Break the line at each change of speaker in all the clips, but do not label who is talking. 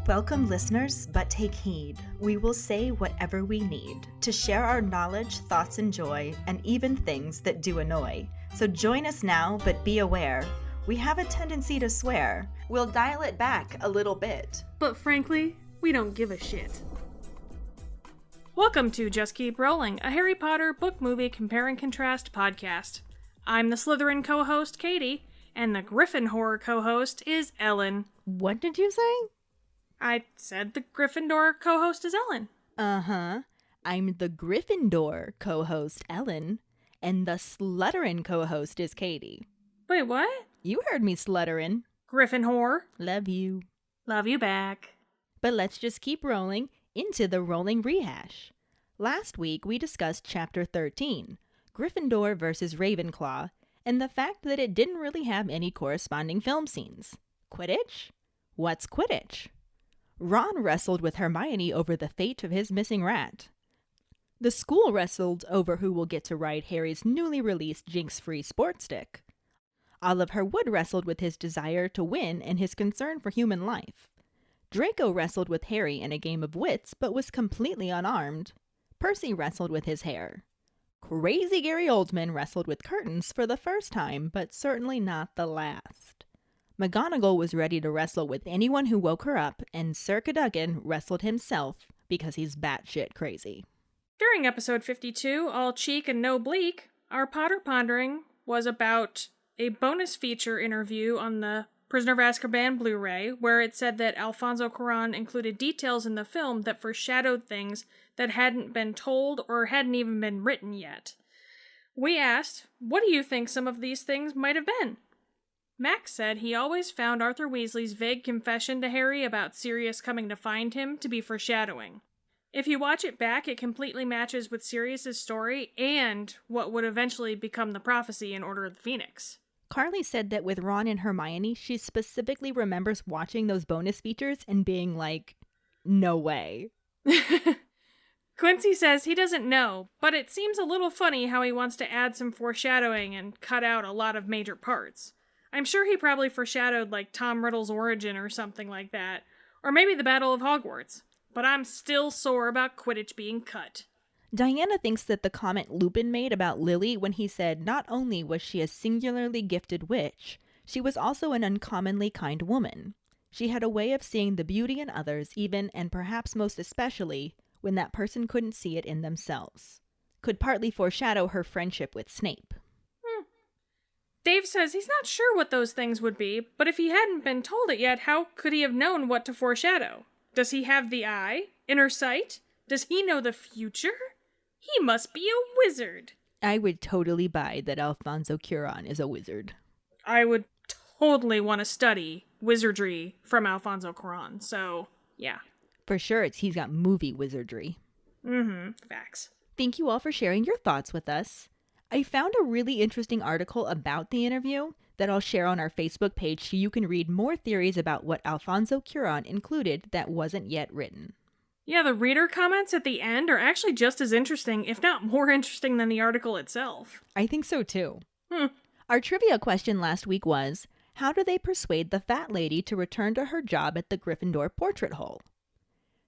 Welcome, listeners, but take heed. We will say whatever we need to share our knowledge, thoughts, and joy, and even things that do annoy. So join us now, but be aware. We have a tendency to swear. We'll dial it back a little bit.
But frankly, we don't give a shit. Welcome to Just Keep Rolling, a Harry Potter book movie compare and contrast podcast. I'm the Slytherin co-host, Keighty, and the Gryffindor co-host is Ellen.
What did you say?
I said the Gryffindor co-host is Ellen.
Uh-huh. I'm the Gryffindor co-host, Ellen, and the Slytherin co-host is Keighty.
Wait, what?
You heard me, Slytherin.
Gryffindor.
Love you.
Love you back.
But let's just keep rolling into the rolling rehash. Last week, we discussed Chapter 13, Gryffindor versus Ravenclaw, and the fact that it didn't really have any corresponding film scenes. Quidditch? What's Quidditch? Ron wrestled with Hermione over the fate of his missing rat. The school wrestled over who will get to ride Harry's newly released Jinx-free sport stick. Oliver Wood wrestled with his desire to win and his concern for human life. Draco wrestled with Harry in a game of wits, but was completely unarmed. Percy wrestled with his hair. Crazy Gary Oldman wrestled with curtains for the first time, but certainly not the last. McGonagall was ready to wrestle with anyone who woke her up, and Sir Cadogan wrestled himself because he's batshit crazy.
During episode 52, All Cheek and No Bleak, our Potter Pondering was about a bonus feature interview on the Prisoner of Azkaban Blu-ray, where it said that Alfonso Cuarón included details in the film that foreshadowed things that hadn't been told or hadn't even been written yet. We asked, what do you think some of these things might have been? Max said he always found Arthur Weasley's vague confession to Harry about Sirius coming to find him to be foreshadowing. If you watch it back, it completely matches with Sirius's story and what would eventually become the prophecy in Order of the Phoenix.
Carly said that with Ron and Hermione, she specifically remembers watching those bonus features and being like, no way.
Quincy says he doesn't know, but it seems a little funny how he wants to add some foreshadowing and cut out a lot of major parts. I'm sure he probably foreshadowed like Tom Riddle's origin or something like that, or maybe the Battle of Hogwarts, but I'm still sore about Quidditch being cut.
Diana thinks that the comment Lupin made about Lily when he said not only was she a singularly gifted witch, she was also an uncommonly kind woman. She had a way of seeing the beauty in others even, and perhaps most especially, when that person couldn't see it in themselves. Could partly foreshadow her friendship with Snape.
Dave says he's not sure what those things would be, but if he hadn't been told it yet, how could he have known what to foreshadow? Does he have the eye? Inner sight? Does he know the future? He must be a wizard.
I would totally buy that Alfonso Cuarón is a wizard.
I would totally want to study wizardry from Alfonso Cuarón, so yeah.
For sure, he's got movie wizardry.
Facts.
Thank you all for sharing your thoughts with us. I found a really interesting article about the interview that I'll share on our Facebook page so you can read more theories about what Alfonso Cuarón included that wasn't yet written.
Yeah, the reader comments at the end are actually just as interesting, if not more interesting than the article itself.
I think so too. Our trivia question last week was, how do they persuade the fat lady to return to her job at the Gryffindor portrait hole?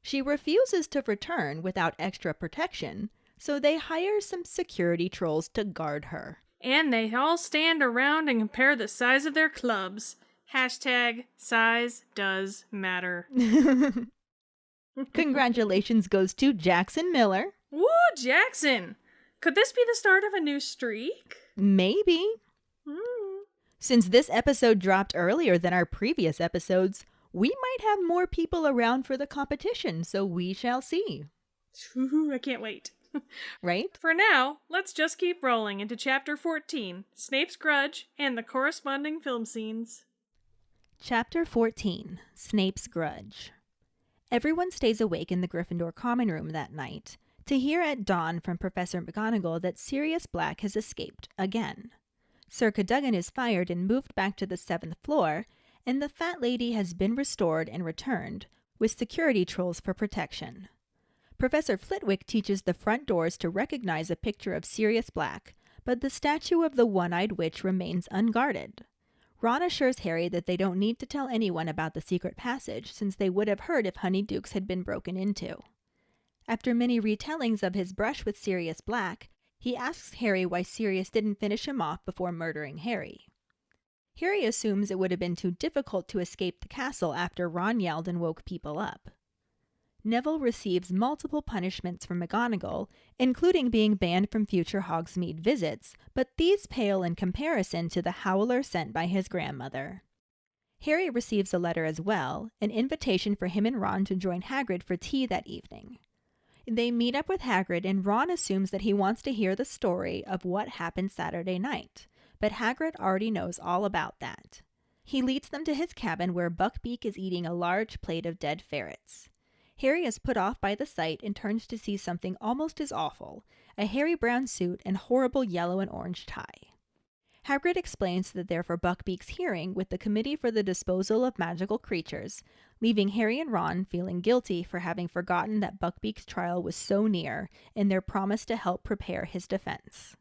She refuses to return without extra protection, so they hire some security trolls to guard her.
And they all stand around and compare the size of their clubs. Hashtag size does matter.
Congratulations goes to Jackson Miller.
Woo, Jackson! Could this be the start of a new streak?
Maybe. Since this episode dropped earlier than our previous episodes, we might have more people around for the competition, so we shall see.
I can't wait.
Right?
For now, let's just keep rolling into Chapter 14, Snape's Grudge, and the corresponding film scenes.
Chapter 14, Snape's Grudge. Everyone stays awake in the Gryffindor common room that night to hear at dawn from Professor McGonagall that Sirius Black has escaped again. Sir Cadogan is fired and moved back to the 7th floor, and the fat lady has been restored and returned, with security trolls for protection. Professor Flitwick teaches the front doors to recognize a picture of Sirius Black, but the statue of the one-eyed witch remains unguarded. Ron assures Harry that they don't need to tell anyone about the secret passage since they would have heard if Honeydukes had been broken into. After many retellings of his brush with Sirius Black, he asks Harry why Sirius didn't finish him off before murdering Harry. Harry assumes it would have been too difficult to escape the castle after Ron yelled and woke people up. Neville receives multiple punishments from McGonagall, including being banned from future Hogsmeade visits, but these pale in comparison to the howler sent by his grandmother. Harry receives a letter as well, an invitation for him and Ron to join Hagrid for tea that evening. They meet up with Hagrid and Ron assumes that he wants to hear the story of what happened Saturday night, but Hagrid already knows all about that. He leads them to his cabin where Buckbeak is eating a large plate of dead ferrets. Harry is put off by the sight and turns to see something almost as awful, a hairy brown suit and horrible yellow and orange tie. Hagrid explains that they're for Buckbeak's hearing with the Committee for the Disposal of Magical Creatures, leaving Harry and Ron feeling guilty for having forgotten that Buckbeak's trial was so near and their promise to help prepare his defense.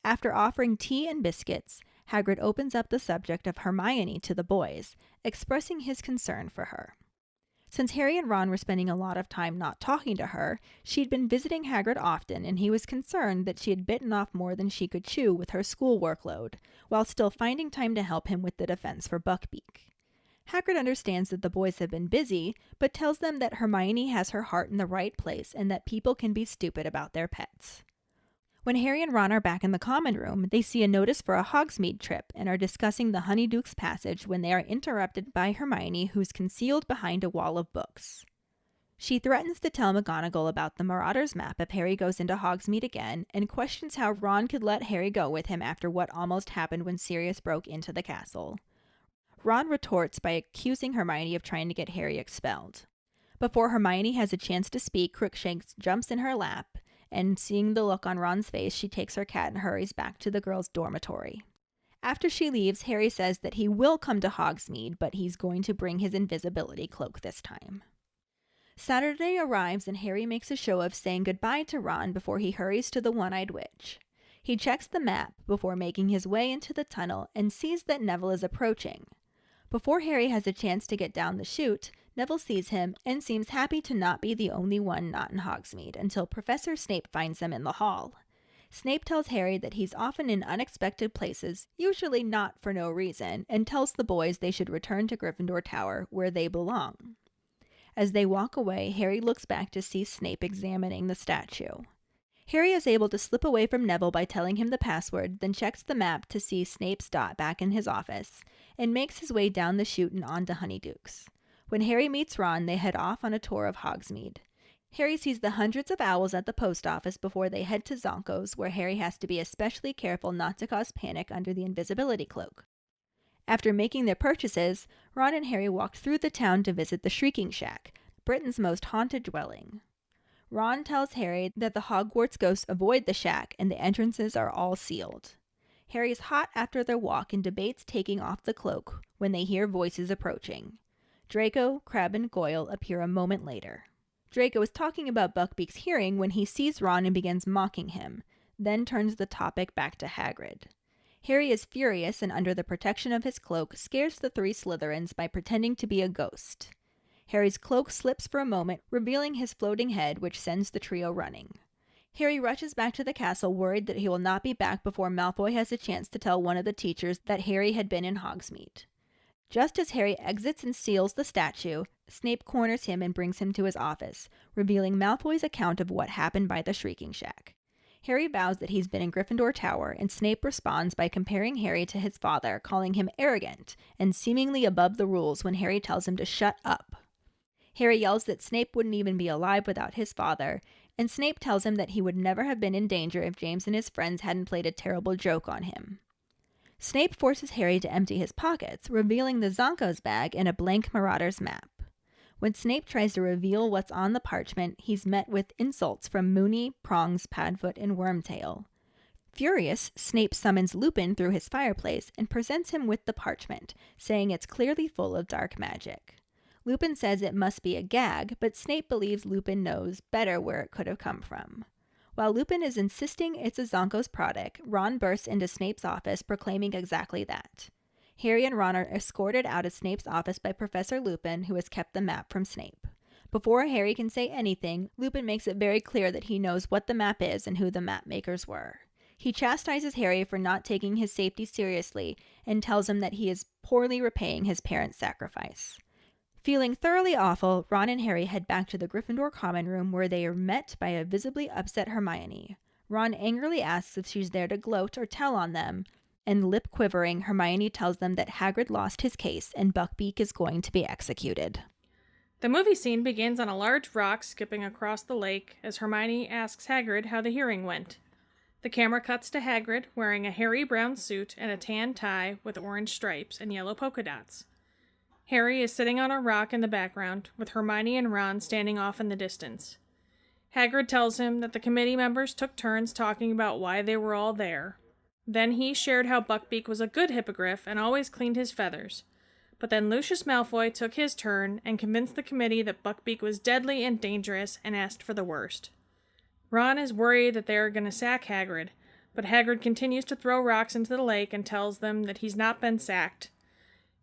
After offering tea and biscuits, Hagrid opens up the subject of Hermione to the boys, expressing his concern for her. Since Harry and Ron were spending a lot of time not talking to her, she'd been visiting Hagrid often and he was concerned that she had bitten off more than she could chew with her school workload, while still finding time to help him with the defense for Buckbeak. Hagrid understands that the boys have been busy, but tells them that Hermione has her heart in the right place and that people can be stupid about their pets. When Harry and Ron are back in the common room, they see a notice for a Hogsmeade trip and are discussing the Honeydukes passage when they are interrupted by Hermione, who's concealed behind a wall of books. She threatens to tell McGonagall about the Marauders map if Harry goes into Hogsmeade again, and questions how Ron could let Harry go with him after what almost happened when Sirius broke into the castle. Ron retorts by accusing Hermione of trying to get Harry expelled. Before Hermione has a chance to speak, Crookshanks jumps in her lap, and seeing the look on Ron's face, she takes her cat and hurries back to the girls' dormitory. After she leaves, Harry says that he will come to Hogsmeade, but he's going to bring his invisibility cloak this time. Saturday arrives and Harry makes a show of saying goodbye to Ron before he hurries to the One-Eyed Witch. He checks the map before making his way into the tunnel and sees that Neville is approaching. Before Harry has a chance to get down the chute, Neville sees him and seems happy to not be the only one not in Hogsmeade until Professor Snape finds them in the hall. Snape tells Harry that he's often in unexpected places, usually not for no reason, and tells the boys they should return to Gryffindor Tower, where they belong. As they walk away, Harry looks back to see Snape examining the statue. Harry is able to slip away from Neville by telling him the password, then checks the map to see Snape's dot back in his office, and makes his way down the chute and onto Honeydukes. When Harry meets Ron, they head off on a tour of Hogsmeade. Harry sees the hundreds of owls at the post office before they head to Zonko's, where Harry has to be especially careful not to cause panic under the invisibility cloak. After making their purchases, Ron and Harry walk through the town to visit the Shrieking Shack, Britain's most haunted dwelling. Ron tells Harry that the Hogwarts ghosts avoid the shack and the entrances are all sealed. Harry's hot after their walk and debates taking off the cloak when they hear voices approaching. Draco, Crabbe, and Goyle appear a moment later. Draco is talking about Buckbeak's hearing when he sees Ron and begins mocking him, then turns the topic back to Hagrid. Harry is furious and under the protection of his cloak scares the three Slytherins by pretending to be a ghost. Harry's cloak slips for a moment, revealing his floating head, which sends the trio running. Harry rushes back to the castle, worried that he will not be back before Malfoy has a chance to tell one of the teachers that Harry had been in Hogsmeade. Just as Harry exits and seals the statue, Snape corners him and brings him to his office, revealing Malfoy's account of what happened by the Shrieking Shack. Harry vows that he's been in Gryffindor Tower, and Snape responds by comparing Harry to his father, calling him arrogant and seemingly above the rules when Harry tells him to shut up. Harry yells that Snape wouldn't even be alive without his father, and Snape tells him that he would never have been in danger if James and his friends hadn't played a terrible joke on him. Snape forces Harry to empty his pockets, revealing the Zonko's bag and a blank Marauders map. When Snape tries to reveal what's on the parchment, he's met with insults from Moony, Prongs, Padfoot, and Wormtail. Furious, Snape summons Lupin through his fireplace and presents him with the parchment, saying it's clearly full of dark magic. Lupin says it must be a gag, but Snape believes Lupin knows better where it could have come from. While Lupin is insisting it's a Zonko's product, Ron bursts into Snape's office proclaiming exactly that. Harry and Ron are escorted out of Snape's office by Professor Lupin, who has kept the map from Snape. Before Harry can say anything, Lupin makes it very clear that he knows what the map is and who the map makers were. He chastises Harry for not taking his safety seriously and tells him that he is poorly repaying his parents' sacrifice. Feeling thoroughly awful, Ron and Harry head back to the Gryffindor common room where they are met by a visibly upset Hermione. Ron angrily asks if she's there to gloat or tell on them, and lip-quivering, Hermione tells them that Hagrid lost his case and Buckbeak is going to be executed.
The movie scene begins on a large rock skipping across the lake as Hermione asks Hagrid how the hearing went. The camera cuts to Hagrid wearing a hairy brown suit and a tan tie with orange stripes and yellow polka dots. Harry is sitting on a rock in the background, with Hermione and Ron standing off in the distance. Hagrid tells him that the committee members took turns talking about why they were all there. Then he shared how Buckbeak was a good hippogriff and always cleaned his feathers. But then Lucius Malfoy took his turn and convinced the committee that Buckbeak was deadly and dangerous and asked for the worst. Ron is worried that they are going to sack Hagrid, but Hagrid continues to throw rocks into the lake and tells them that he's not been sacked.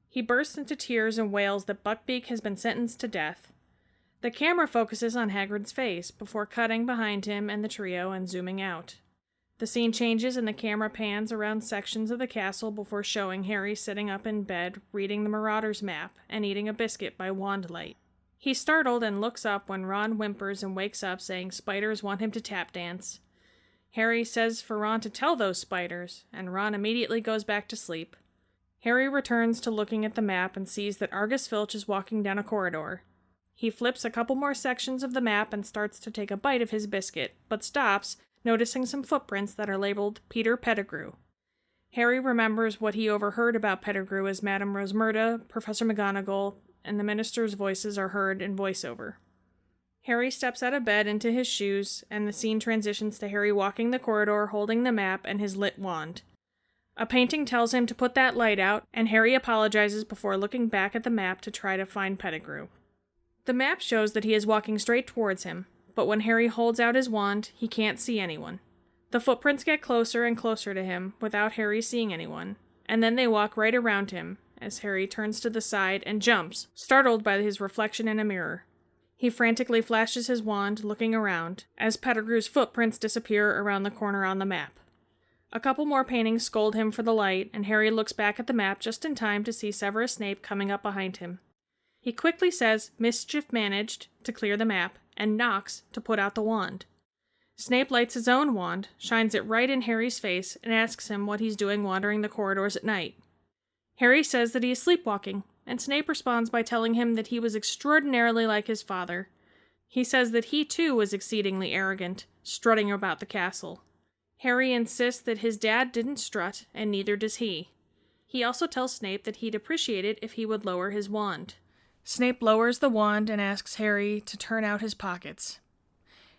He bursts into tears and wails that Buckbeak has been sentenced to death. The camera focuses on Hagrid's face before cutting behind him and the trio and zooming out. The scene changes and the camera pans around sections of the castle before showing Harry sitting up in bed reading the Marauder's map and eating a biscuit by wandlight. He's startled and looks up when Ron whimpers and wakes up saying spiders want him to tap dance. Harry says for Ron to tell those spiders, and Ron immediately goes back to sleep. Harry returns to looking at the map and sees that Argus Filch is walking down a corridor. He flips a couple more sections of the map and starts to take a bite of his biscuit, but stops, noticing some footprints that are labeled Peter Pettigrew. Harry remembers what he overheard about Pettigrew as Madame Rosmerta, Professor McGonagall, and the minister's voices are heard in voiceover. Harry steps out of bed into his shoes, and the scene transitions to Harry walking the corridor holding the map and his lit wand. A painting tells him to put that light out, and Harry apologizes before looking back at the map to try to find Pettigrew. The map shows that he is walking straight towards him, but when Harry holds out his wand, he can't see anyone. The footprints get closer and closer to him without Harry seeing anyone, and then they walk right around him as Harry turns to the side and jumps, startled by his reflection in a mirror. He frantically flashes his wand, looking around, as Pettigrew's footprints disappear around the corner on the map. A couple more paintings scold him for the light, and Harry looks back at the map just in time to see Severus Snape coming up behind him. He quickly says, "Mischief managed," to clear the map, and knocks to put out the wand. Snape lights his own wand, shines it right in Harry's face, and asks him what he's doing wandering the corridors at night. Harry says that he is sleepwalking, and Snape responds by telling him that he was extraordinarily like his father. He says that he too was exceedingly arrogant, strutting about the castle. Harry insists that his dad didn't strut, and neither does he. He also tells Snape that he'd appreciate it if he would lower his wand. Snape lowers the wand and asks Harry to turn out his pockets.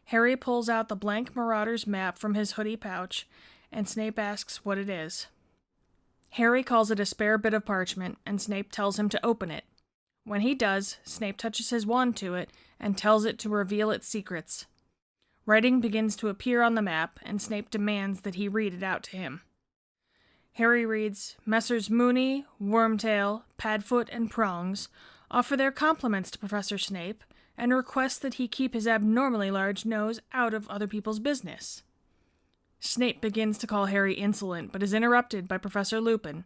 Harry pulls out the blank Marauder's map from his hoodie pouch, and Snape asks what it is. Harry calls it a spare bit of parchment, and Snape tells him to open it. When he does, Snape touches his wand to it and tells it to reveal its secrets. Writing begins to appear on the map, and Snape demands that he read it out to him. Harry reads, "Messrs. Mooney, Wormtail, Padfoot, and Prongs offer their compliments to Professor Snape and request that he keep his abnormally large nose out of other people's business." Snape begins to call Harry insolent, but is interrupted by Professor Lupin.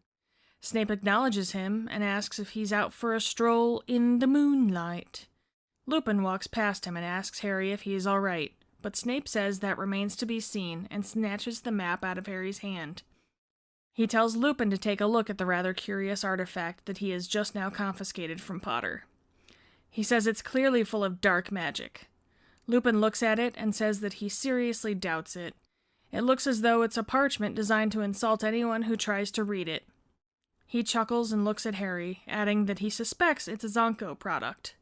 Snape acknowledges him and asks if he's out for a stroll in the moonlight. Lupin walks past him and asks Harry if he is all right, but Snape says that remains to be seen and snatches the map out of Harry's hand. He tells Lupin to take a look at the rather curious artifact that he has just now confiscated from Potter. He says it's clearly full of dark magic. Lupin looks at it and says that he seriously doubts it. It looks as though it's a parchment designed to insult anyone who tries to read it. He chuckles and looks at Harry, adding that he suspects it's a Zonko product.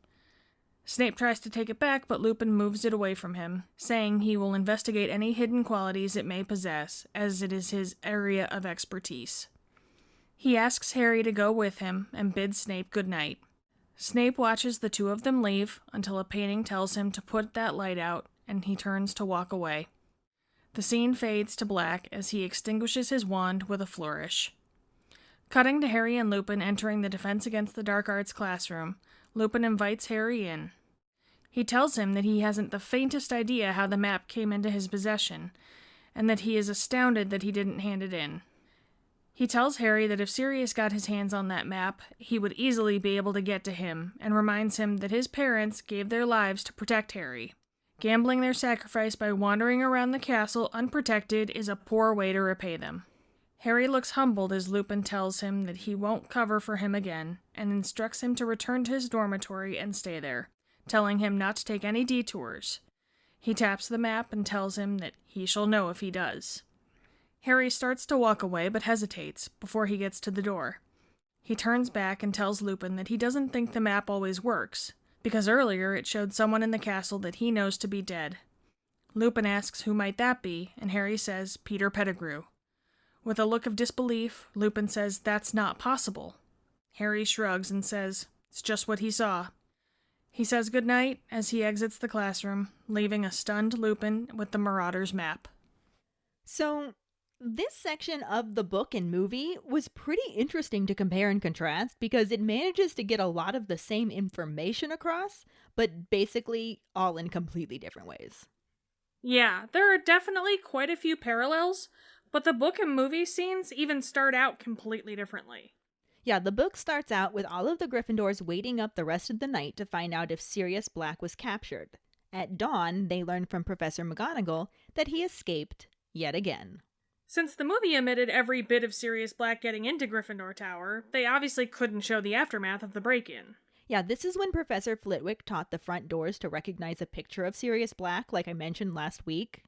Snape tries to take it back, but Lupin moves it away from him, saying he will investigate any hidden qualities it may possess, as it is his area of expertise. He asks Harry to go with him and bids Snape good night. Snape watches the two of them leave until a painting tells him to put that light out, and he turns to walk away. The scene fades to black as he extinguishes his wand with a flourish. Cutting to Harry and Lupin entering the Defense Against the Dark Arts classroom, Lupin invites Harry in. He tells him that he hasn't the faintest idea how the map came into his possession, and that he is astounded that he didn't hand it in. He tells Harry that if Sirius got his hands on that map, he would easily be able to get to him, and reminds him that his parents gave their lives to protect Harry. Gambling their sacrifice by wandering around the castle unprotected is a poor way to repay them. Harry looks humbled as Lupin tells him that he won't cover for him again, and instructs him to return to his dormitory and stay there, telling him not to take any detours. He taps the map and tells him that he shall know if he does. Harry starts to walk away but hesitates before he gets to the door. He turns back and tells Lupin that he doesn't think the map always works, because earlier it showed someone in the castle that he knows to be dead. Lupin asks who might that be, and Harry says Peter Pettigrew. With a look of disbelief, Lupin says that's not possible. Harry shrugs and says it's just what he saw. He says goodnight as he exits the classroom, leaving a stunned Lupin with the Marauder's map.
So, this section of the book and movie was pretty interesting to compare and contrast because it manages to get a lot of the same information across, but basically all in completely different ways.
Yeah, there are definitely quite a few parallels, but the book and movie scenes even start out completely differently.
Yeah, the book starts out with all of the Gryffindors waiting up the rest of the night to find out if Sirius Black was captured. At dawn, they learn from Professor McGonagall that he escaped yet again.
Since the movie omitted every bit of Sirius Black getting into Gryffindor Tower, they obviously couldn't show the aftermath of the break-in.
Yeah, this is when Professor Flitwick taught the front doors to recognize a picture of Sirius Black, like I mentioned last week.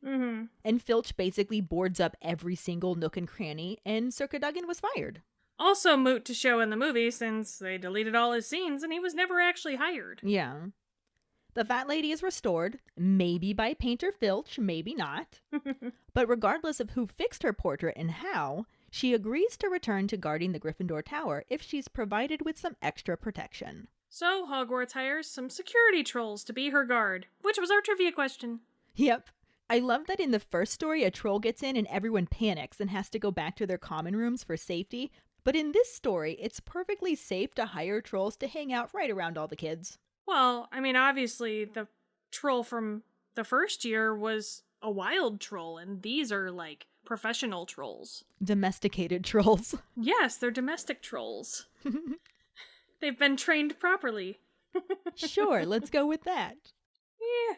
Mm-hmm.
And Filch basically boards up every single nook and cranny, and Sir Cadogan was fired.
Also moot to show in the movie since they deleted all his scenes and he was never actually hired.
Yeah. The Fat Lady is restored, maybe by Painter Filch, maybe not. But regardless of who fixed her portrait and how, she agrees to return to guarding the Gryffindor Tower if she's provided with some extra protection.
So Hogwarts hires some security trolls to be her guard, which was our trivia question.
Yep. I love that in the first story a troll gets in and everyone panics and has to go back to their common rooms for safety. But in this story, it's perfectly safe to hire trolls to hang out right around all the kids.
Well, I mean, obviously, the troll from the first year was a wild troll, and these are, like, professional trolls.
Domesticated trolls.
Yes, they're domestic trolls. They've been trained properly.
Sure, let's go with that.
Yeah.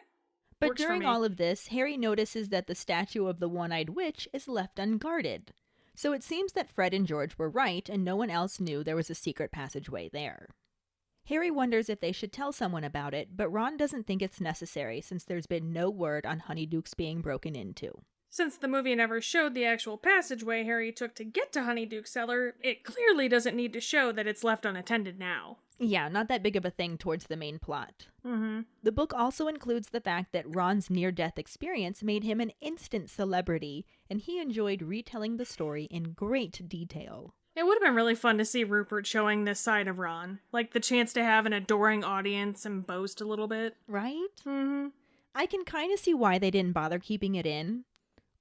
But
Works for
during
me.
all of this, Harry notices that the statue of the One-Eyed Witch is left unguarded. So it seems that Fred and George were right, and no one else knew there was a secret passageway there. Harry wonders if they should tell someone about it, but Ron doesn't think it's necessary since there's been no word on Honeydukes being broken into.
Since the movie never showed the actual passageway Harry took to get to Honeyduke's cellar, it clearly doesn't need to show that it's left unattended now.
Yeah, not that big of a thing towards the main plot.
Mm-hmm.
The book also includes the fact that Ron's near-death experience made him an instant celebrity, and he enjoyed retelling the story in great detail.
It would have been really fun to see Rupert showing this side of Ron, like the chance to have an adoring audience and boast a little bit.
Right?
Mm-hmm.
I can kind of see why they didn't bother keeping it in.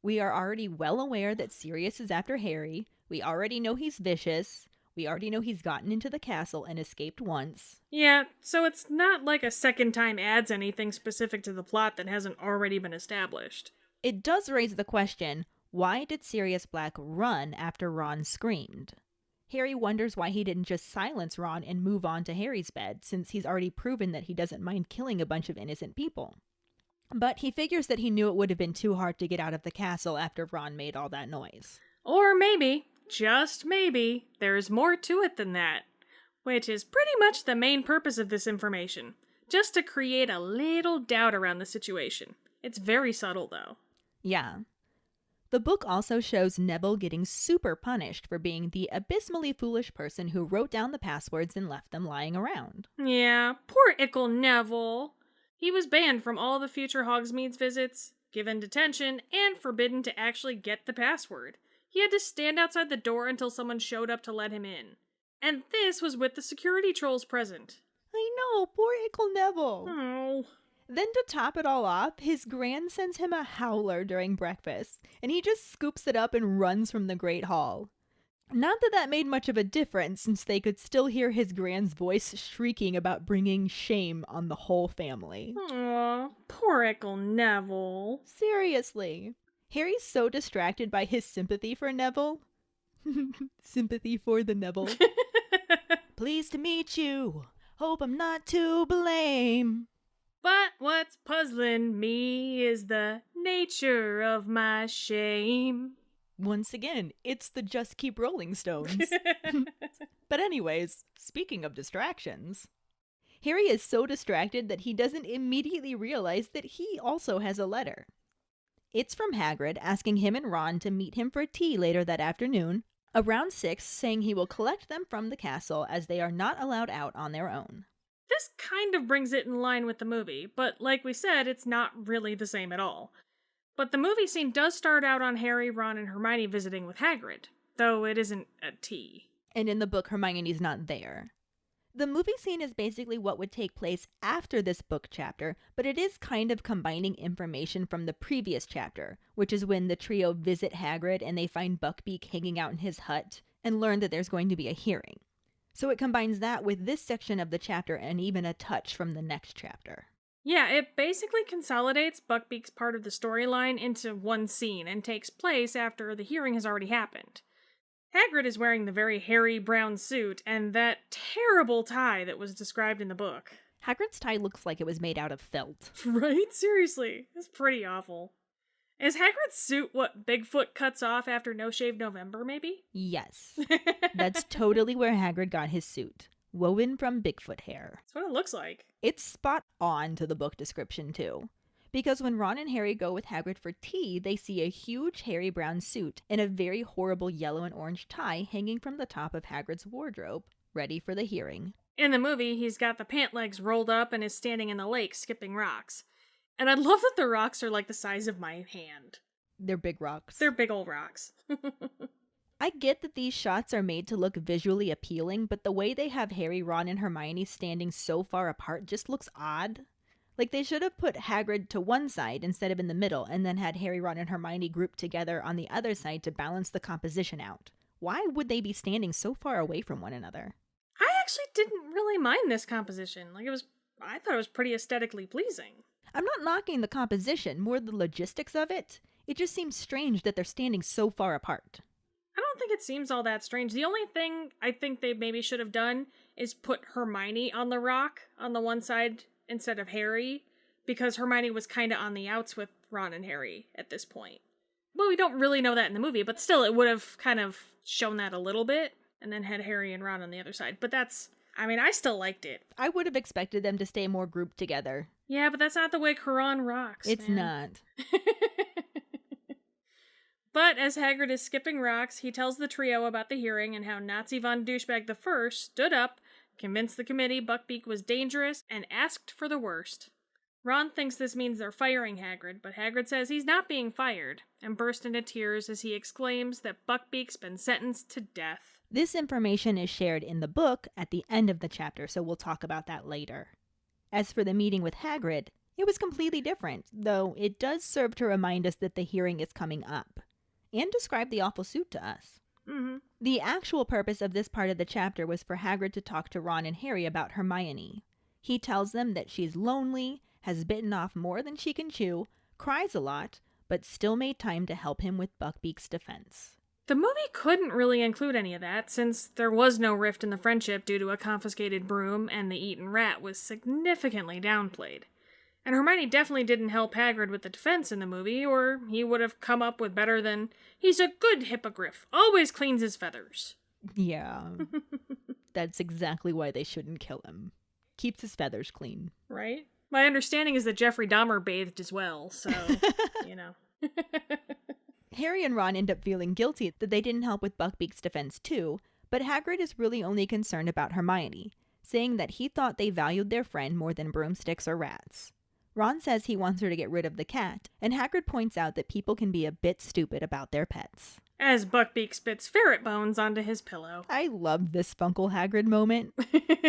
We are already well aware that Sirius is after Harry. We already know he's vicious. We already know he's gotten into the castle and escaped once.
Yeah, so it's not like a second time adds anything specific to the plot that hasn't already been established.
It does raise the question, why did Sirius Black run after Ron screamed? Harry wonders why he didn't just silence Ron and move on to Harry's bed, since he's already proven that he doesn't mind killing a bunch of innocent people. But he figures that he knew it would have been too hard to get out of the castle after Ron made all that noise.
Or maybe, just maybe, there's more to it than that. Which is pretty much the main purpose of this information. Just to create a little doubt around the situation. It's very subtle, though.
Yeah. The book also shows Neville getting super punished for being the abysmally foolish person who wrote down the passwords and left them lying around.
Yeah, poor ickle Neville. He was banned from all the future Hogsmeade's visits, given detention, and forbidden to actually get the password. He had to stand outside the door until someone showed up to let him in. And this was with the security trolls present.
I know, poor Ickle Neville.
Oh.
Then to top it all off, his gran sends him a howler during breakfast, and he just scoops it up and runs from the Great Hall. Not that that made much of a difference, since they could still hear his grand's voice shrieking about bringing shame on the whole family.
Aw, poor Uncle Neville.
Seriously. Harry's so distracted by his sympathy for Neville. Sympathy for the Neville. Pleased to meet you. Hope I'm not to blame.
But what's puzzling me is the nature of my shame.
Once again, it's the Just Keep Rolling Stones. But anyways, speaking of distractions, Harry is so distracted that he doesn't immediately realize that he also has a letter. It's from Hagrid asking him and Ron to meet him for tea later that afternoon, around 6, saying he will collect them from the castle as they are not allowed out on their own.
This kind of brings it in line with the movie, but like we said, it's not really the same at all. But the movie scene does start out on Harry, Ron, and Hermione visiting with Hagrid, though it isn't a tea.
And in the book, Hermione's not there. The movie scene is basically what would take place after this book chapter, but it is kind of combining information from the previous chapter, which is when the trio visit Hagrid and they find Buckbeak hanging out in his hut and learn that there's going to be a hearing. So it combines that with this section of the chapter and even a touch from the next chapter.
Yeah, it basically consolidates Buckbeak's part of the storyline into one scene and takes place after the hearing has already happened. Hagrid is wearing the very hairy brown suit and that terrible tie that was described in the book.
Hagrid's tie looks like it was made out of felt.
Right? Seriously. It's pretty awful. Is Hagrid's suit what Bigfoot cuts off after No Shave November, maybe?
Yes. That's totally where Hagrid got his suit. Woven from Bigfoot hair.
That's what it looks like.
It's spot on to the book description, too. Because when Ron and Harry go with Hagrid for tea, they see a huge hairy brown suit and a very horrible yellow and orange tie hanging from the top of Hagrid's wardrobe, ready for the hearing.
In the movie, he's got the pant legs rolled up and is standing in the lake skipping rocks. And I love that the rocks are like the size of my hand.
They're big rocks.
They're big old rocks.
I get that these shots are made to look visually appealing, but the way they have Harry, Ron, and Hermione standing so far apart just looks odd. Like, they should have put Hagrid to one side instead of in the middle, and then had Harry, Ron, and Hermione grouped together on the other side to balance the composition out. Why would they be standing so far away from one another?
I actually didn't really mind this composition. I thought it was pretty aesthetically pleasing.
I'm not knocking the composition, more the logistics of it. It just seems strange that they're standing so far apart.
I don't think it seems all that strange. The only thing I think they maybe should have done is put Hermione on the rock on the one side instead of Harry, because Hermione was kind of on the outs with Ron and Harry at this point. Well, we don't really know that in the movie, but still it would have kind of shown that a little bit, and then had Harry and Ron on the other side. But I still liked it.
I would have expected them to stay more grouped together.
Yeah, but that's not the way Quran rocks.
It's
man.
not.
But as Hagrid is skipping rocks, he tells the trio about the hearing and how Nazi von Douchebag I stood up, convinced the committee Buckbeak was dangerous, and asked for the worst. Ron thinks this means they're firing Hagrid, but Hagrid says he's not being fired, and bursts into tears as he exclaims that Buckbeak's been sentenced to death.
This information is shared in the book at the end of the chapter, so we'll talk about that later. As for the meeting with Hagrid, it was completely different, though it does serve to remind us that the hearing is coming up, and describe the awful suit to us.
Mm-hmm.
The actual purpose of this part of the chapter was for Hagrid to talk to Ron and Harry about Hermione. He tells them that she's lonely, has bitten off more than she can chew, cries a lot, but still made time to help him with Buckbeak's defense.
The movie couldn't really include any of that, since there was no rift in the friendship due to a confiscated broom, and the eaten rat was significantly downplayed. And Hermione definitely didn't help Hagrid with the defense in the movie, or he would have come up with better than, "He's a good hippogriff, always cleans his feathers."
Yeah, that's exactly why they shouldn't kill him. Keeps his feathers clean.
Right? My understanding is that Jeffrey Dahmer bathed as well, so, you know.
Harry and Ron end up feeling guilty that they didn't help with Buckbeak's defense too, but Hagrid is really only concerned about Hermione, saying that he thought they valued their friend more than broomsticks or rats. Ron says he wants her to get rid of the cat, and Hagrid points out that people can be a bit stupid about their pets.
As Buckbeak spits ferret bones onto his pillow.
I love this Funkle Hagrid moment.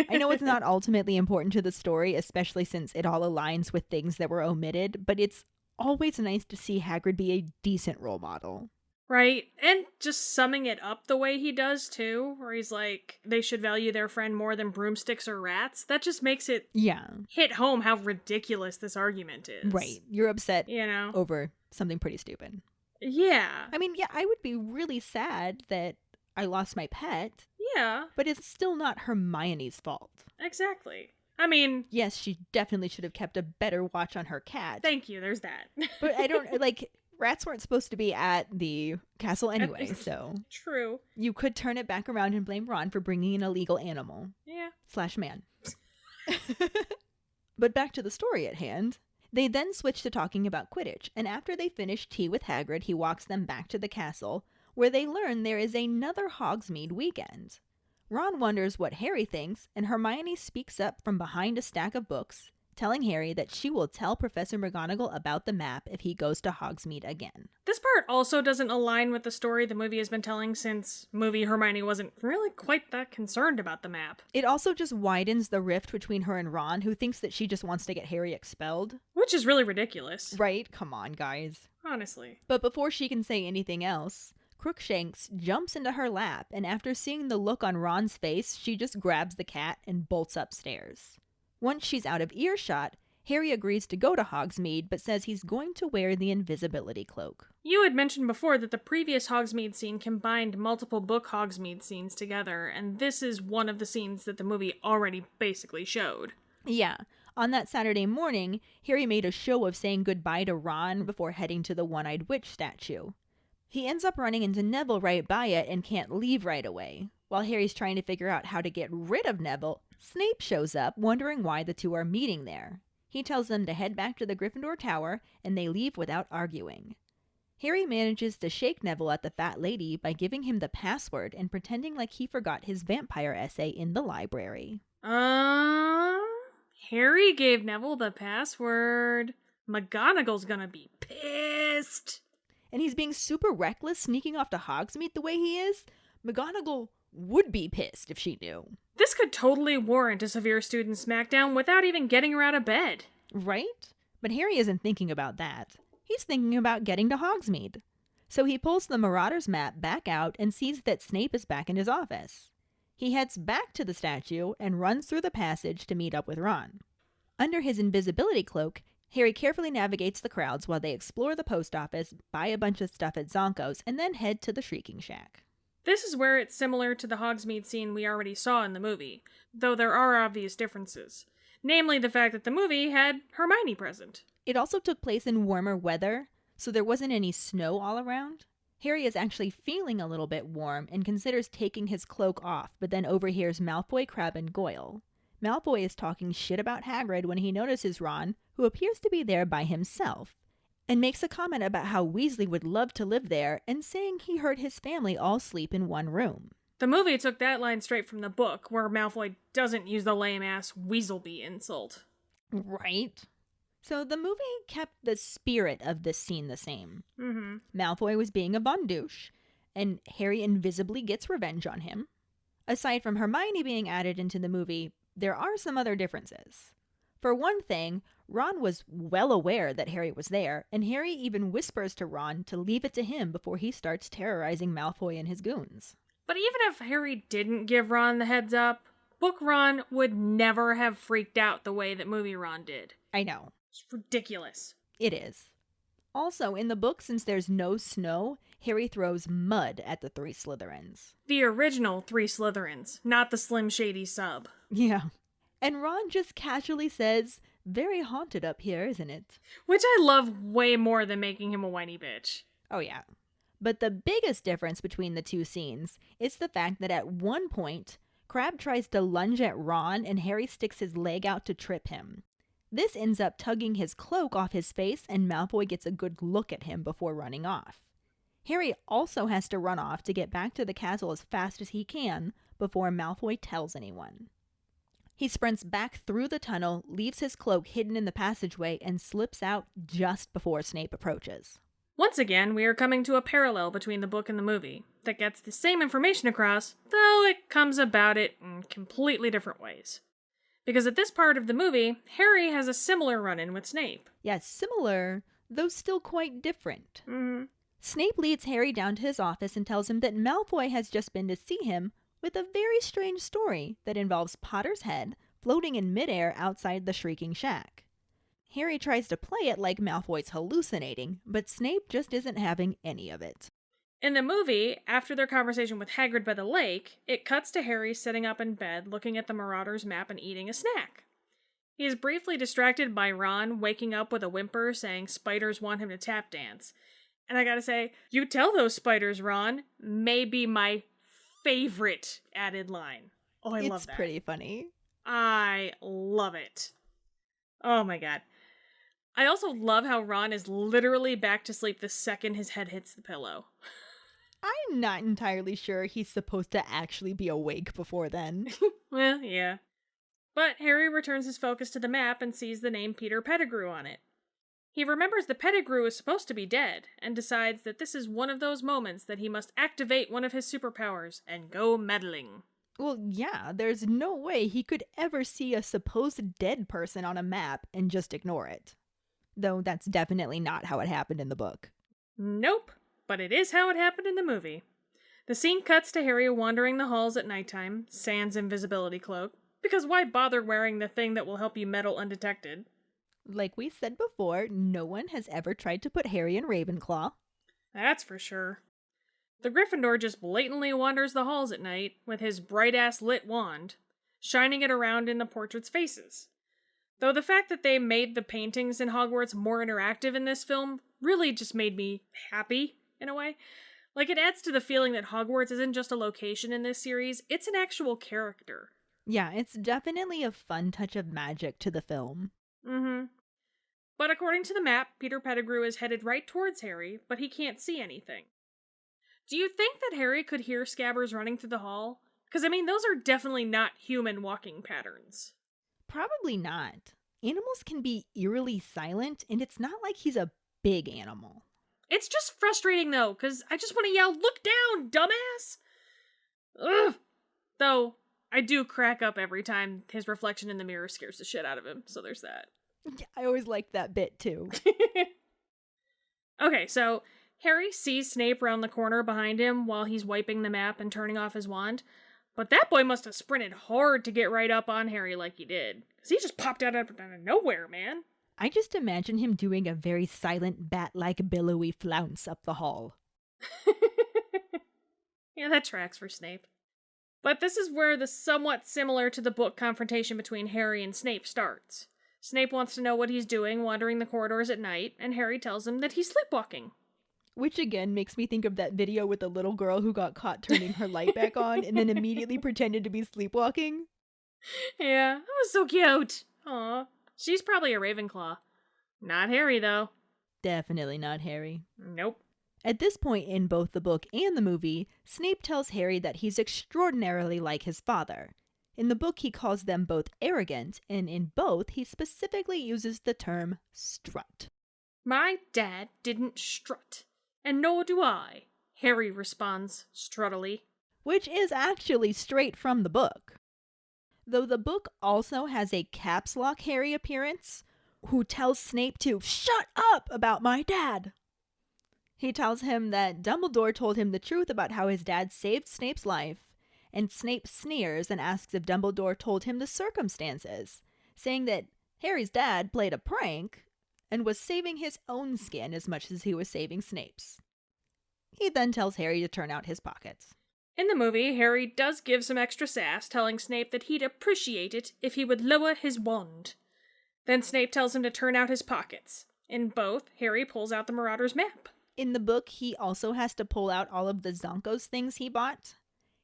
I know it's not ultimately important to the story, especially since it all aligns with things that were omitted, but it's always nice to see Hagrid be a decent role model.
Right? And just summing it up the way he does, too, where he's like, they should value their friend more than broomsticks or rats. That just makes it hit home how ridiculous this argument is.
Right. You're upset
You know?
over something pretty stupid.
Yeah.
I mean, yeah, I would be really sad that I lost my pet.
Yeah.
But it's still not Hermione's fault.
Exactly. I mean...
Yes, she definitely should have kept a better watch on her cat.
Thank you, there's that.
But I don't, like, rats weren't supposed to be at the castle anyway, so...
True.
You could turn it back around and blame Ron for bringing an illegal animal.
Yeah.
/ man. But back to the story at hand. They then switch to talking about Quidditch, and after they finish tea with Hagrid, he walks them back to the castle, where they learn there is another Hogsmeade weekend. Ron wonders what Harry thinks, and Hermione speaks up from behind a stack of books, telling Harry that she will tell Professor McGonagall about the map if he goes to Hogsmeade again.
This part also doesn't align with the story the movie has been telling since movie Hermione wasn't really quite that concerned about the map.
It also just widens the rift between her and Ron, who thinks that she just wants to get Harry expelled.
Which is really ridiculous.
Right? Come on, guys.
Honestly.
But before she can say anything else, Crookshanks jumps into her lap, and after seeing the look on Ron's face, she just grabs the cat and bolts upstairs. Once she's out of earshot, Harry agrees to go to Hogsmeade, but says he's going to wear the invisibility cloak.
You had mentioned before that the previous Hogsmeade scene combined multiple book Hogsmeade scenes together, and this is one of the scenes that the movie already basically showed.
Yeah. On that Saturday morning, Harry made a show of saying goodbye to Ron before heading to the one-eyed witch statue. He ends up running into Neville right by it and can't leave right away. While Harry's trying to figure out how to get rid of Neville, Snape shows up, wondering why the two are meeting there. He tells them to head back to the Gryffindor Tower, and they leave without arguing. Harry manages to shake Neville at the Fat Lady by giving him the password and pretending like he forgot his vampire essay in the library.
Harry gave Neville the password. McGonagall's gonna be pissed.
And he's being super reckless, sneaking off to Hogsmeade the way he is. McGonagall would be pissed if she knew.
This could totally warrant a severe student smackdown without even getting her out of bed.
Right? But Harry isn't thinking about that. He's thinking about getting to Hogsmeade. So he pulls the Marauders map back out and sees that Snape is back in his office. He heads back to the statue and runs through the passage to meet up with Ron. Under his invisibility cloak, Harry carefully navigates the crowds while they explore the post office, buy a bunch of stuff at Zonko's, and then head to the Shrieking Shack.
This is where it's similar to the Hogsmeade scene we already saw in the movie, though there are obvious differences. Namely the fact that the movie had Hermione present.
It also took place in warmer weather, so there wasn't any snow all around. Harry is actually feeling a little bit warm and considers taking his cloak off, but then overhears Malfoy, Crabbe, and Goyle. Malfoy is talking shit about Hagrid when he notices Ron, who appears to be there by himself, and makes a comment about how Weasley would love to live there and saying he heard his family all sleep in one room.
The movie took that line straight from the book, where Malfoy doesn't use the lame-ass Weaselby insult.
Right? So the movie kept the spirit of this scene the same.
Mm-hmm.
Malfoy was being a bondouche, and Harry invisibly gets revenge on him. Aside from Hermione being added into the movie, there are some other differences. For one thing, Ron was well aware that Harry was there, and Harry even whispers to Ron to leave it to him before he starts terrorizing Malfoy and his goons.
But even if Harry didn't give Ron the heads up, book Ron would never have freaked out the way that movie Ron did.
I know.
It's ridiculous.
It is. Also, in the book, since there's no snow, Harry throws mud at the three Slytherins.
The original three Slytherins, not the Slim Shady sub.
Yeah. And Ron just casually says, "Very haunted up here, isn't it?"
Which I love way more than making him a whiny bitch.
Oh yeah. But the biggest difference between the two scenes is the fact that at one point, Crabbe tries to lunge at Ron and Harry sticks his leg out to trip him. This ends up tugging his cloak off his face and Malfoy gets a good look at him before running off. Harry also has to run off to get back to the castle as fast as he can before Malfoy tells anyone. He sprints back through the tunnel, leaves his cloak hidden in the passageway, and slips out just before Snape approaches.
Once again, we are coming to a parallel between the book and the movie that gets the same information across, though it comes about it in completely different ways. Because at this part of the movie, Harry has a similar run-in with Snape.
Yes, similar, though still quite different.
Mm-hmm.
Snape leads Harry down to his office and tells him that Malfoy has just been to see him with a very strange story that involves Potter's head floating in midair outside the Shrieking Shack. Harry tries to play it like Malfoy's hallucinating, but Snape just isn't having any of it.
In the movie, after their conversation with Hagrid by the lake, it cuts to Harry sitting up in bed looking at the Marauders map and eating a snack. He is briefly distracted by Ron waking up with a whimper saying spiders want him to tap dance. And I gotta say, you tell those spiders, Ron, may be my favorite added line. Oh, I love that.
It's pretty funny.
I love it. Oh my god. I also love how Ron is literally back to sleep the second his head hits the pillow.
I'm not entirely sure he's supposed to actually be awake before then.
Well, yeah. But Harry returns his focus to the map and sees the name Peter Pettigrew on it. He remembers that Pettigrew is supposed to be dead, and decides that this is one of those moments that he must activate one of his superpowers and go meddling.
Well, yeah, there's no way he could ever see a supposed dead person on a map and just ignore it. Though that's definitely not how it happened in the book.
Nope, but it is how it happened in the movie. The scene cuts to Harry wandering the halls at nighttime, sans invisibility cloak, because why bother wearing the thing that will help you meddle undetected?
Like we said before, no one has ever tried to put Harry in Ravenclaw.
That's for sure. The Gryffindor just blatantly wanders the halls at night with his bright-ass lit wand, shining it around in the portraits' faces. Though the fact that they made the paintings in Hogwarts more interactive in this film really just made me happy, in a way. Like, it adds to the feeling that Hogwarts isn't just a location in this series, it's an actual character.
Yeah, it's definitely a fun touch of magic to the film.
Mm-hmm. But according to the map, Peter Pettigrew is headed right towards Harry, but he can't see anything. Do you think that Harry could hear Scabbers running through the hall? Because, I mean, those are definitely not human walking patterns.
Probably not. Animals can be eerily silent, and it's not like he's a big animal.
It's just frustrating, though, because I just want to yell, "Look down, dumbass!" Ugh! Though, I do crack up every time his reflection in the mirror scares the shit out of him, so there's that.
I always liked that bit, too.
Okay, so Harry sees Snape round the corner behind him while he's wiping the map and turning off his wand. But that boy must have sprinted hard to get right up on Harry like he did. Because he just popped out of nowhere, man.
I just imagine him doing a very silent, bat-like, billowy flounce up the hall.
Yeah, that tracks for Snape. But this is where the somewhat similar to the book confrontation between Harry and Snape starts. Snape wants to know what he's doing wandering the corridors at night, and Harry tells him that he's sleepwalking.
Which again makes me think of that video with the little girl who got caught turning her light back on and then immediately pretended to be sleepwalking.
Yeah, that was so cute. Aw, she's probably a Ravenclaw. Not Harry, though.
Definitely not Harry.
Nope.
At this point in both the book and the movie, Snape tells Harry that he's extraordinarily like his father. In the book, he calls them both arrogant, and in both, he specifically uses the term strut.
My dad didn't strut. And nor do I, Harry responds struttily.
Which is actually straight from the book. Though the book also has a caps lock Harry appearance, who tells Snape to shut up about my dad. He tells him that Dumbledore told him the truth about how his dad saved Snape's life, and Snape sneers and asks if Dumbledore told him the circumstances, saying that Harry's dad played a prank and was saving his own skin as much as he was saving Snape's. He then tells Harry to turn out his pockets.
In the movie, Harry does give some extra sass, telling Snape that he'd appreciate it if he would lower his wand. Then Snape tells him to turn out his pockets. In both, Harry pulls out the Marauder's map.
In the book, he also has to pull out all of the Zonkos things he bought.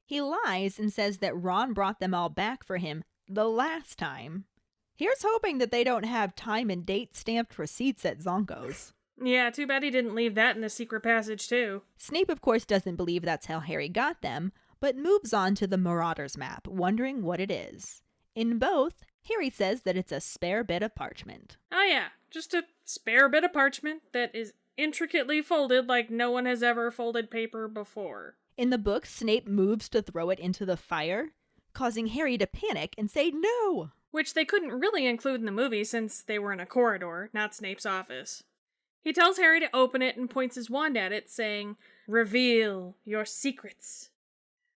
He lies and says that Ron brought them all back for him the last time. Here's hoping that they don't have time and date stamped receipts at Zonko's.
Yeah, too bad he didn't leave that in the secret passage, too.
Snape, of course, doesn't believe that's how Harry got them, but moves on to the Marauder's map, wondering what it is. In both, Harry says that it's a spare bit of parchment.
Oh yeah, just a spare bit of parchment that is intricately folded like no one has ever folded paper before.
In the book, Snape moves to throw it into the fire, causing Harry to panic and say no!
Which they couldn't really include in the movie since they were in a corridor, not Snape's office. He tells Harry to open it and points his wand at it, saying, "Reveal your secrets."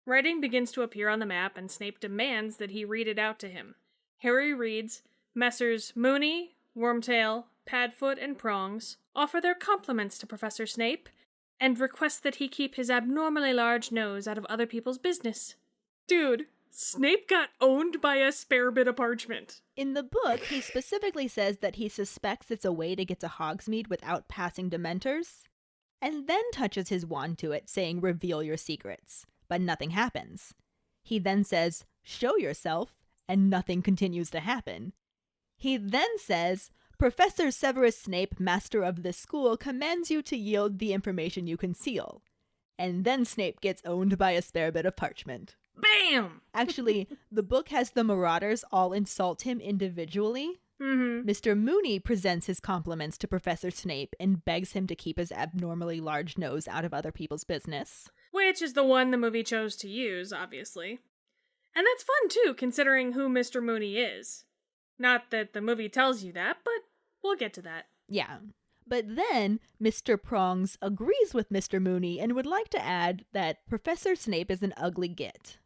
Writing begins to appear on the map, and Snape demands that he read it out to him. Harry reads, "Messrs. Moony, Wormtail, Padfoot, and Prongs offer their compliments to Professor Snape and request that he keep his abnormally large nose out of other people's business." Dude, Snape got owned by a spare bit of parchment.
In the book, he specifically says that he suspects it's a way to get to Hogsmeade without passing Dementors, and then touches his wand to it, saying, "Reveal your secrets." But nothing happens. He then says, "Show yourself," and nothing continues to happen. He then says, "Professor Severus Snape, master of this school, commands you to yield the information you conceal." And then Snape gets owned by a spare bit of parchment.
Bam!
Actually, the book has the Marauders all insult him individually. Mr. Moony presents his compliments to Professor Snape and begs him to keep his abnormally large nose out of other people's business.
Which is the one the movie chose to use, obviously. And that's fun, too, considering who Mr. Moony is. Not that the movie tells you that, but we'll get to that.
Yeah. But then, Mr. Prongs agrees with Mr. Moony and would like to add that Professor Snape is an ugly git.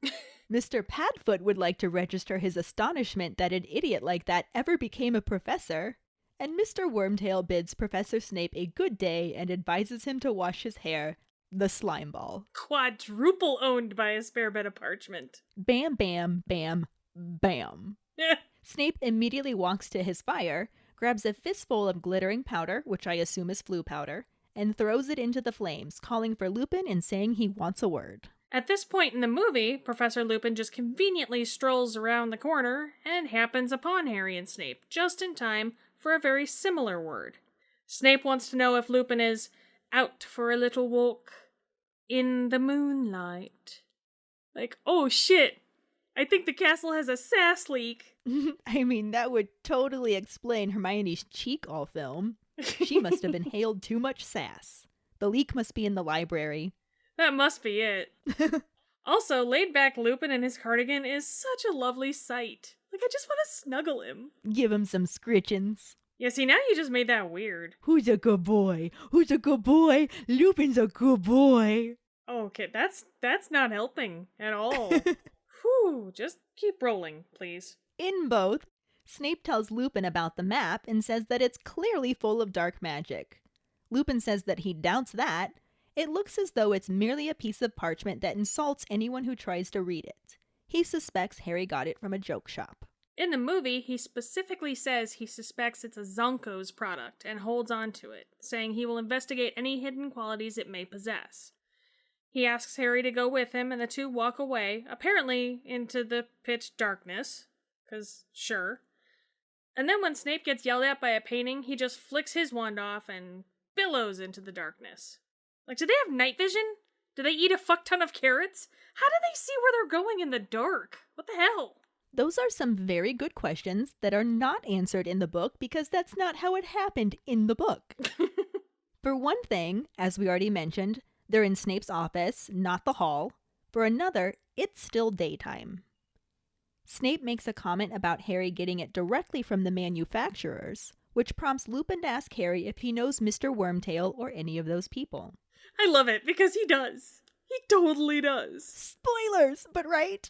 Mr. Padfoot would like to register his astonishment that an idiot like that ever became a professor. And Mr. Wormtail bids Professor Snape a good day and advises him to wash his hair, the slime ball.
Quadruple owned by a spare bit of parchment.
Bam, bam, bam, bam. Snape immediately walks to his fire, grabs a fistful of glittering powder, which I assume is flue powder, and throws it into the flames, calling for Lupin and saying he wants a word.
At this point in the movie, Professor Lupin just conveniently strolls around the corner and happens upon Harry and Snape, just in time for a very similar word. Snape wants to know if Lupin is out for a little walk in the moonlight. Like, oh shit, I think the castle has a sass leak.
I mean, that would totally explain Hermione's cheek all film. She must have inhaled too much sass. The leak must be in the library.
That must be it. Also, laid-back Lupin in his cardigan is such a lovely sight. Like, I just want to snuggle him.
Give him some scritchins.
Yeah, see, now you just made that weird.
Who's a good boy? Who's a good boy? Lupin's a good boy.
Okay, that's not helping at all. Whew, just keep rolling, please.
In both, Snape tells Lupin about the map and says that it's clearly full of dark magic. Lupin says that he doubts that. It looks as though it's merely a piece of parchment that insults anyone who tries to read it. He suspects Harry got it from a joke shop.
In the movie, he specifically says he suspects it's a Zonko's product and holds on to it, saying he will investigate any hidden qualities it may possess. He asks Harry to go with him, and the two walk away, apparently into the pitch darkness, 'cause sure. And then when Snape gets yelled at by a painting, he just flicks his wand off and billows into the darkness. Like, do they have night vision? Do they eat a fuck ton of carrots? How do they see where they're going in the dark? What the hell?
Those are some very good questions that are not answered in the book because that's not how it happened in the book. For one thing, as we already mentioned, they're in Snape's office, not the hall. For another, it's still daytime. Snape makes a comment about Harry getting it directly from the manufacturers, which prompts Lupin to ask Harry if he knows Mr. Wormtail or any of those people.
I love it, because he does. He totally does.
Spoilers, but right?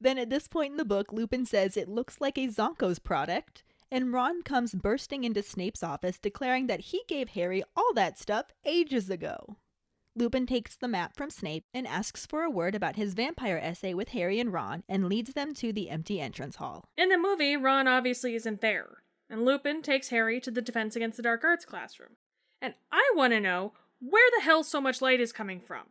Then at this point in the book, Lupin says it looks like a Zonko's product, and Ron comes bursting into Snape's office declaring that he gave Harry all that stuff ages ago. Lupin takes the map from Snape and asks for a word about his vampire essay with Harry and Ron and leads them to the empty entrance hall.
In the movie, Ron obviously isn't there, and Lupin takes Harry to the Defense Against the Dark Arts classroom. And I want to know where the hell so much light is coming from.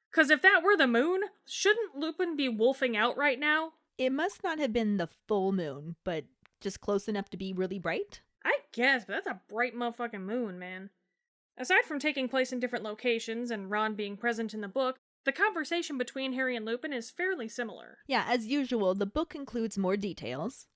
Because if that were the moon, shouldn't Lupin be wolfing out right now?
It must not have been the full moon, but just close enough to be really bright?
I guess, but that's a bright motherfucking moon, man. Aside from taking place in different locations and Ron being present in the book, the conversation between Harry and Lupin is fairly similar.
Yeah, as usual, the book includes more details.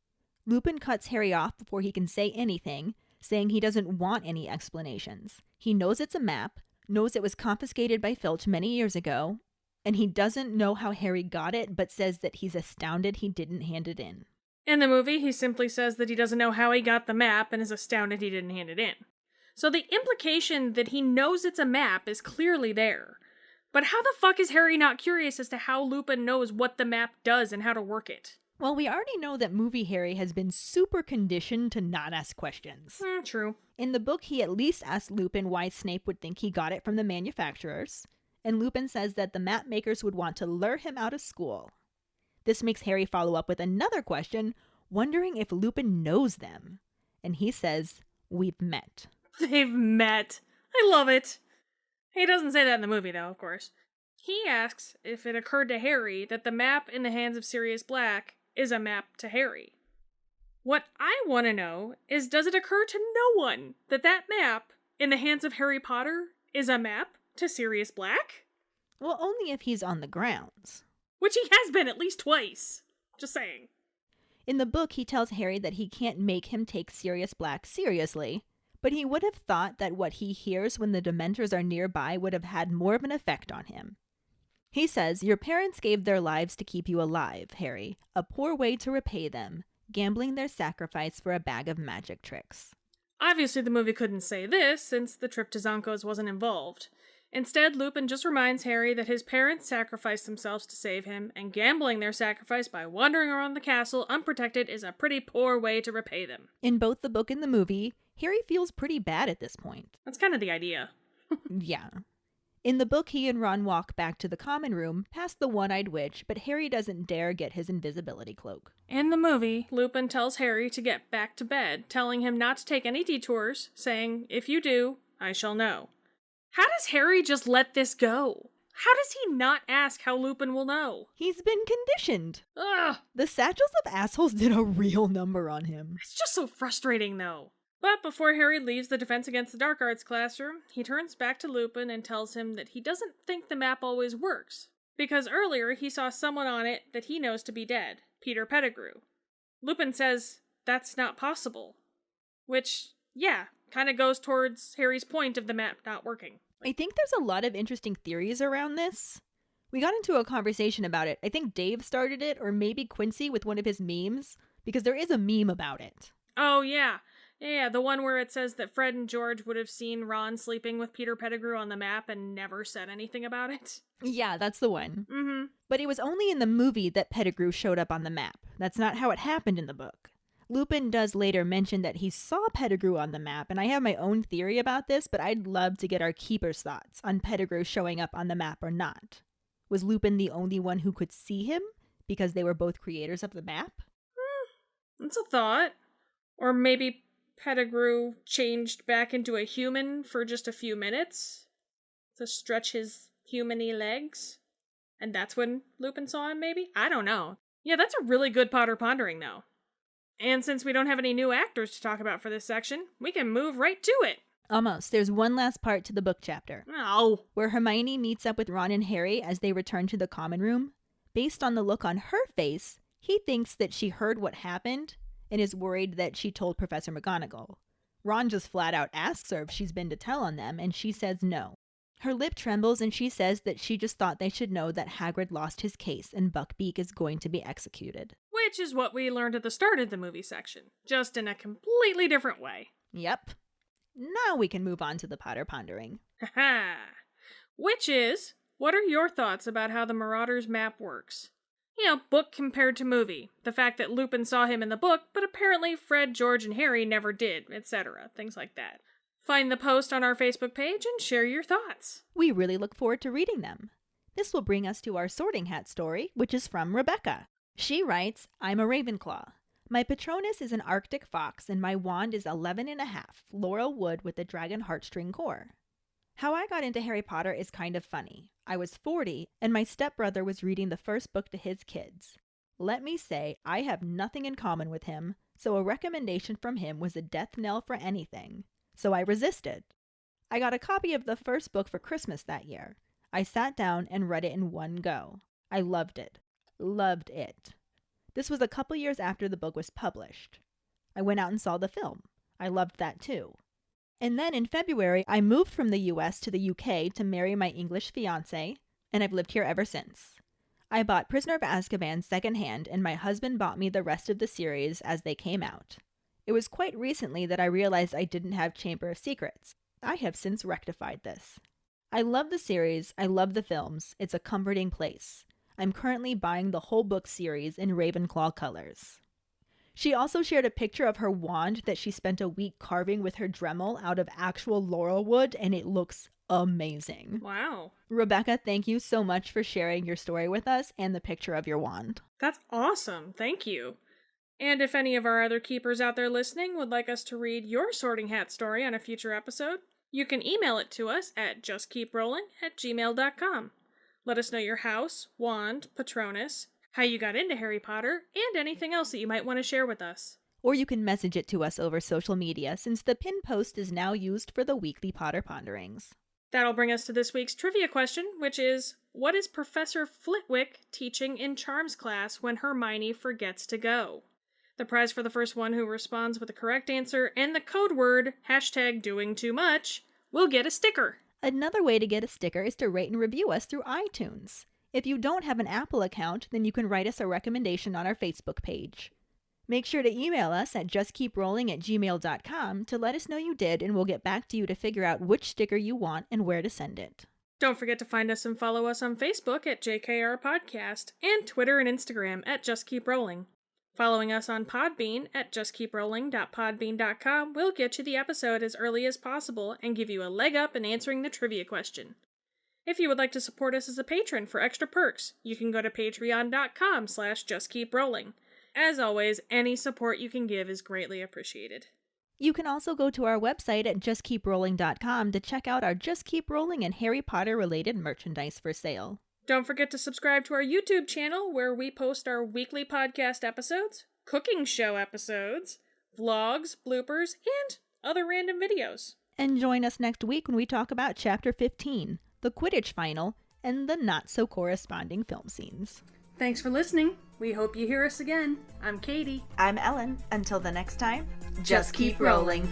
Lupin cuts Harry off before he can say anything, saying he doesn't want any explanations. He knows it's a map, knows it was confiscated by Filch many years ago, and he doesn't know how Harry got it, but says that he's astounded he didn't hand it in.
In the movie, he simply says that he doesn't know how he got the map and is astounded he didn't hand it in. So the implication that he knows it's a map is clearly there. But how the fuck is Harry not curious as to how Lupin knows what the map does and how to work it?
Well, we already know that movie Harry has been super conditioned to not ask questions.
True.
In the book, he at least asked Lupin why Snape would think he got it from the manufacturers, and Lupin says that the map makers would want to lure him out of school. This makes Harry follow up with another question, wondering if Lupin knows them. And he says, "We've met."
They've met. I love it. He doesn't say that in the movie, though, of course. He asks if it occurred to Harry that the map in the hands of Sirius Black is a map to Harry. What I want to know is, does it occur to no one that that map in the hands of Harry Potter is a map to Sirius Black?
Well, only if he's on the grounds.
Which he has been at least twice. Just saying.
In the book, he tells Harry that he can't make him take Sirius Black seriously, but he would have thought that what he hears when the Dementors are nearby would have had more of an effect on him. He says, "Your parents gave their lives to keep you alive, Harry. A poor way to repay them, gambling their sacrifice for a bag of magic tricks."
Obviously, the movie couldn't say this, since the trip to Zonko's wasn't involved. Instead, Lupin just reminds Harry that his parents sacrificed themselves to save him, and gambling their sacrifice by wandering around the castle unprotected is a pretty poor way to repay them.
In both the book and the movie, Harry feels pretty bad at this point.
That's kind of the idea.
Yeah. In the book, he and Ron walk back to the common room, past the one-eyed witch, but Harry doesn't dare get his invisibility cloak.
In the movie, Lupin tells Harry to get back to bed, telling him not to take any detours, saying, "If you do, I shall know." How does Harry just let this go? How does he not ask how Lupin will know?
He's been conditioned.
Ugh!
The Satchels of Assholes did a real number on him.
It's just so frustrating, though. But before Harry leaves the Defense Against the Dark Arts classroom, he turns back to Lupin and tells him that he doesn't think the map always works, because earlier he saw someone on it that he knows to be dead, Peter Pettigrew. Lupin says that's not possible, which, yeah, kind of goes towards Harry's point of the map not working.
I think there's a lot of interesting theories around this. We got into a conversation about it. I think Dave started it, or maybe Quincy with one of his memes, because there is a meme about it.
Oh, yeah. Yeah, the one where it says that Fred and George would have seen Ron sleeping with Peter Pettigrew on the map and never said anything about it.
Yeah, that's the one.
Mm-hmm.
But it was only in the movie that Pettigrew showed up on the map. That's not how it happened in the book. Lupin does later mention that he saw Pettigrew on the map, and I have my own theory about this, but I'd love to get our keeper's thoughts on Pettigrew showing up on the map or not. Was Lupin the only one who could see him because they were both creators of the map?
That's a thought. Or maybe Pettigrew changed back into a human for just a few minutes to stretch his human-y legs. And that's when Lupin saw him, maybe? I don't know. Yeah, that's a really good Potter Pondering, though. And since we don't have any new actors to talk about for this section, we can move right to it.
Almost. There's one last part to the book chapter.
Oh.
Where Hermione meets up with Ron and Harry as they return to the common room. Based on the look on her face, he thinks that she heard what happened and is worried that she told Professor McGonagall. Ron just flat out asks her if she's been to tell on them, and she says no. Her lip trembles and she says that she just thought they should know that Hagrid lost his case and Buckbeak is going to be executed.
Which is what we learned at the start of the movie section, just in a completely different way.
Yep. Now we can move on to the Potter Pondering.
Haha. Which is, what are your thoughts about how the Marauders map works? You know, book compared to movie. The fact that Lupin saw him in the book, but apparently Fred, George, and Harry never did, etc. Things like that. Find the post on our Facebook page and share your thoughts.
We really look forward to reading them. This will bring us to our Sorting Hat story, which is from Rebecca. She writes, "I'm a Ravenclaw. My Patronus is an Arctic fox and my wand is 11.5, laurel wood with a dragon heartstring core. How I got into Harry Potter is kind of funny. I was 40 and my stepbrother was reading the first book to his kids. Let me say, I have nothing in common with him, so a recommendation from him was a death knell for anything. So I resisted. I got a copy of the first book for Christmas that year. I sat down and read it in one go. I loved it. Loved it. This was a couple years after the book was published. I went out and saw the film. I loved that too. And then in February, I moved from the US to the UK to marry my English fiancé, and I've lived here ever since. I bought Prisoner of Azkaban secondhand, and my husband bought me the rest of the series as they came out. It was quite recently that I realized I didn't have Chamber of Secrets. I have since rectified this. I love the series, I love the films, it's a comforting place. I'm currently buying the whole book series in Ravenclaw colors. She also shared a picture of her wand that she spent a week carving with her Dremel out of actual laurel wood, and it looks amazing.
Wow.
Rebecca, thank you so much for sharing your story with us and the picture of your wand.
That's awesome. Thank you. And if any of our other keepers out there listening would like us to read your Sorting Hat story on a future episode, you can email it to us at justkeeprolling@gmail.com. Let us know your house, wand, Patronus, how you got into Harry Potter, and anything else that you might want to share with us.
Or you can message it to us over social media, since the pin post is now used for the weekly Potter Ponderings.
That'll bring us to this week's trivia question, which is, what is Professor Flitwick teaching in Charms class when Hermione forgets to go? The prize for the first one who responds with the correct answer and the code word, #doingtoomuch, will get a sticker.
Another way to get a sticker is to rate and review us through iTunes. If you don't have an Apple account, then you can write us a recommendation on our Facebook page. Make sure to email us at justkeeprolling@gmail.com to let us know you did, and we'll get back to you to figure out which sticker you want and where to send it.
Don't forget to find us and follow us on Facebook at JKR Podcast and Twitter and Instagram at JustKeepRolling. Following us on Podbean at justkeeprolling.podbean.com will get you the episode as early as possible and give you a leg up in answering the trivia question. If you would like to support us as a patron for extra perks, you can go to patreon.com/justkeeprolling. As always, any support you can give is greatly appreciated.
You can also go to our website at justkeeprolling.com to check out our Just Keep Rolling and Harry Potter related merchandise for sale.
Don't forget to subscribe to our YouTube channel where we post our weekly podcast episodes, cooking show episodes, vlogs, bloopers, and other random videos.
And join us next week when we talk about Chapter 15, the Quidditch Final, and the not-so-corresponding film scenes.
Thanks for listening. We hope you hear us again. I'm Keighty.
I'm Ellen. Until the next time, just keep rolling.